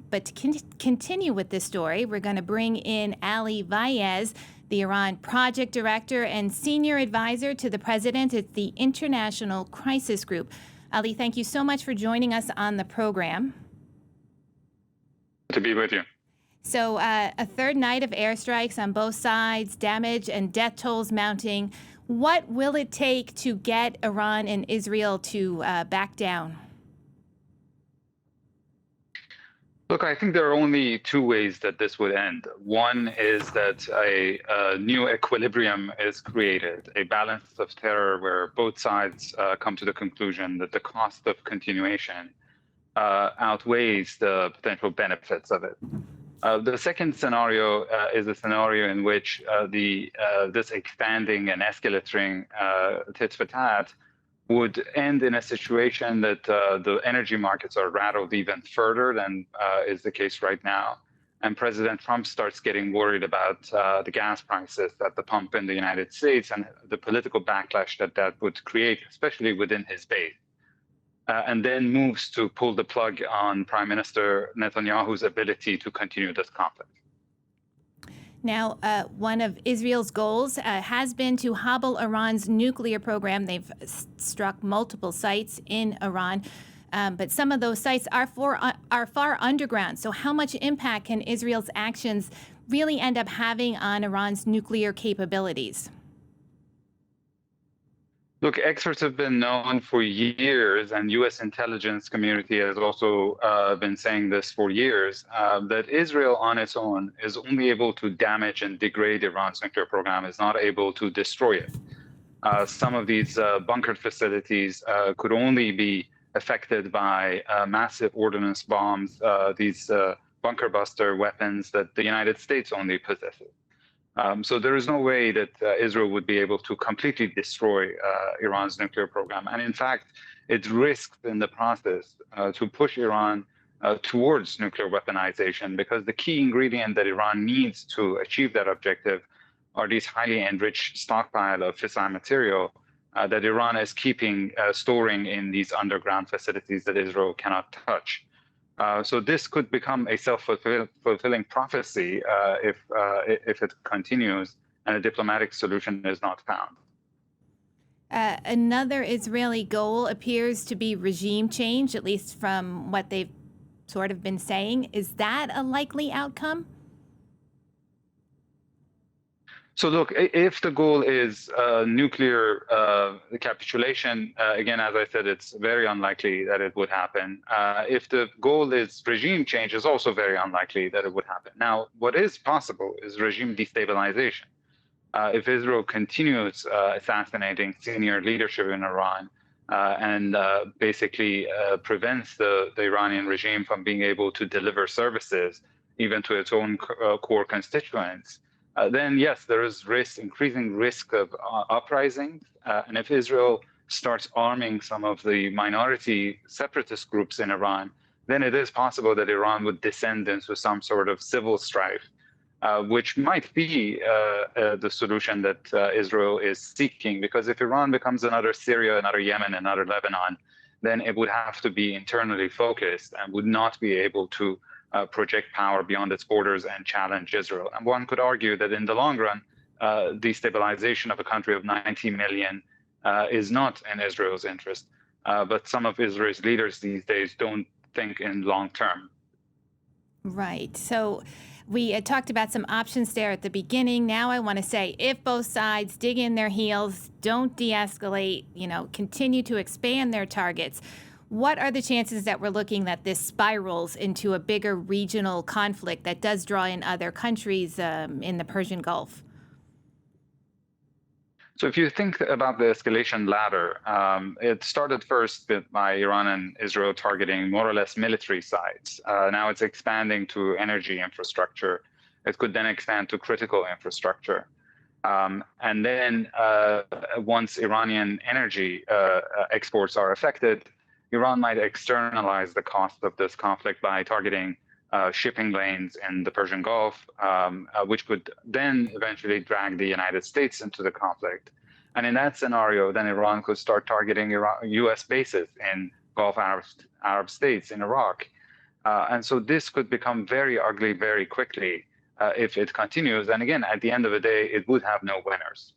But to continue with this story, we're going to bring in Ali Vaez, the Iran project director and senior advisor to the president at the International Crisis Group. Ali, thank you so much for joining us on the program. To be with you. So a third night of airstrikes on both sides, damage and death tolls mounting. What will it take to get Iran and Israel to back down? Look, I think there are only two ways that this would end. One is that a new equilibrium is created, a balance of terror where both sides come to the conclusion that the cost of continuation outweighs the potential benefits of it. The second scenario is a scenario in which this expanding and escalating tit for tat would end in a situation that the energy markets are rattled even further than is the case right now. And President Trump starts getting worried about the gas prices at the pump in the United States and the political backlash that that would create, especially within his base. And then moves to pull the plug on Prime Minister Netanyahu's ability to continue this conflict. Now, one of Israel's goals has been to hobble Iran's nuclear program. They've struck multiple sites in Iran, but some of those sites are far underground. So how much impact can Israel's actions really end up having on Iran's nuclear capabilities? Look, experts have been known for years, and U.S. intelligence community has also been saying this for years, that Israel on its own is only able to damage and degrade Iran's nuclear program, is not able to destroy it. Some of these bunkered facilities could only be affected by massive ordnance bombs, these bunker buster weapons that the United States only possesses. So there is no way that Israel would be able to completely destroy Iran's nuclear program. And in fact, it risks in the process to push Iran towards nuclear weaponization, because the key ingredient that Iran needs to achieve that objective are these highly enriched stockpile of fissile material that Iran is storing in these underground facilities that Israel cannot touch. So this could become a self-fulfilling prophecy if it continues and a diplomatic solution is not found. Another Israeli goal appears to be regime change, at least from what they've sort of been saying. Is that a likely outcome? So look, if the goal is nuclear capitulation, again, as I said, it's very unlikely that it would happen. If the goal is regime change, it's also very unlikely that it would happen. Now, what is possible is regime destabilization. If Israel continues assassinating senior leadership in Iran and basically prevents the Iranian regime from being able to deliver services even to its own core constituents, then yes, there is increasing risk of uprisings. And if Israel starts arming some of the minority separatist groups in Iran, then it is possible that Iran would descend into some sort of civil strife, which might be the solution that Israel is seeking. Because if Iran becomes another Syria, another Yemen, another Lebanon, then it would have to be internally focused and would not be able to project power beyond its borders and challenge Israel. And one could argue that in the long run, destabilization of a country of 90 million is not in Israel's interest. But some of Israel's leaders these days don't think in long term. Right. So we talked about some options there at the beginning. Now I want to say, if both sides dig in their heels, don't de-escalate, continue to expand their targets, what are the chances that we're looking that this spirals into a bigger regional conflict that does draw in other countries in the Persian Gulf? So if you think about the escalation ladder, it started first by Iran and Israel targeting more or less military sites. Now it's expanding to energy infrastructure. It could then expand to critical infrastructure. And then once Iranian energy exports are affected, Iran might externalize the cost of this conflict by targeting shipping lanes in the Persian Gulf, which could then eventually drag the United States into the conflict. And in that scenario, then Iran could start targeting U.S. bases in Gulf Arab states, in Iraq. And so this could become very ugly very quickly if it continues. And again, at the end of the day, it would have no winners.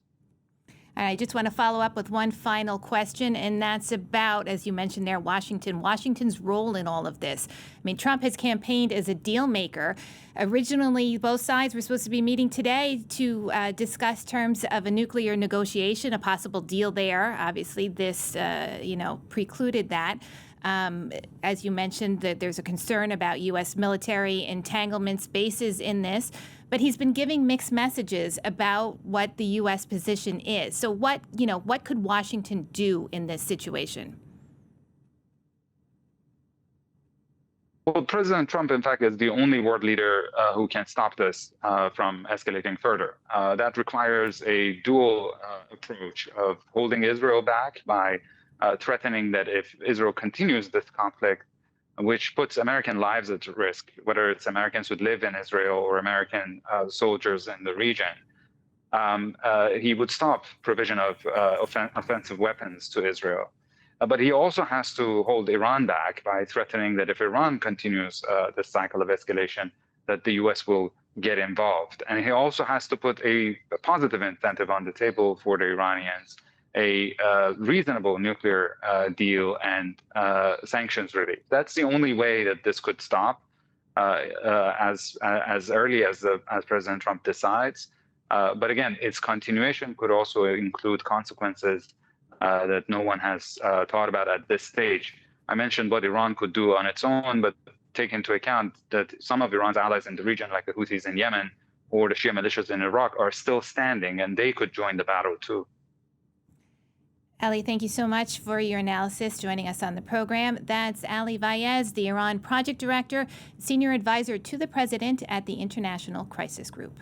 I just want to follow up with one final question, and that's about, as you mentioned there, Washington's role in all of this. I mean, Trump has campaigned as a deal maker. Originally, both sides were supposed to be meeting today to discuss terms of a nuclear negotiation, a possible deal there. Obviously, this, precluded that. As you mentioned, that there's a concern about U.S. military entanglements, bases in this. But he's been giving mixed messages about what the U.S. position is. So what could Washington do in this situation? Well, President Trump, in fact, is the only world leader who can stop this from escalating further. That requires a dual approach of holding Israel back by threatening that if Israel continues this conflict, which puts American lives at risk, whether it's Americans who live in Israel or American soldiers in the region, he would stop provision of offensive weapons to Israel. But he also has to hold Iran back by threatening that if Iran continues this cycle of escalation, that the U.S. will get involved. And he also has to put a positive incentive on the table for the Iranians, a reasonable nuclear deal and sanctions relief. That's the only way that this could stop as early as President Trump decides. But again, its continuation could also include consequences that no one has thought about at this stage. I mentioned what Iran could do on its own, but take into account that some of Iran's allies in the region, like the Houthis in Yemen or the Shia militias in Iraq, are still standing, and they could join the battle too. Ali, thank you so much for your analysis, joining us on the program. That's Ali Vaez, the Iran Project Director, Senior Advisor to the President at the International Crisis Group.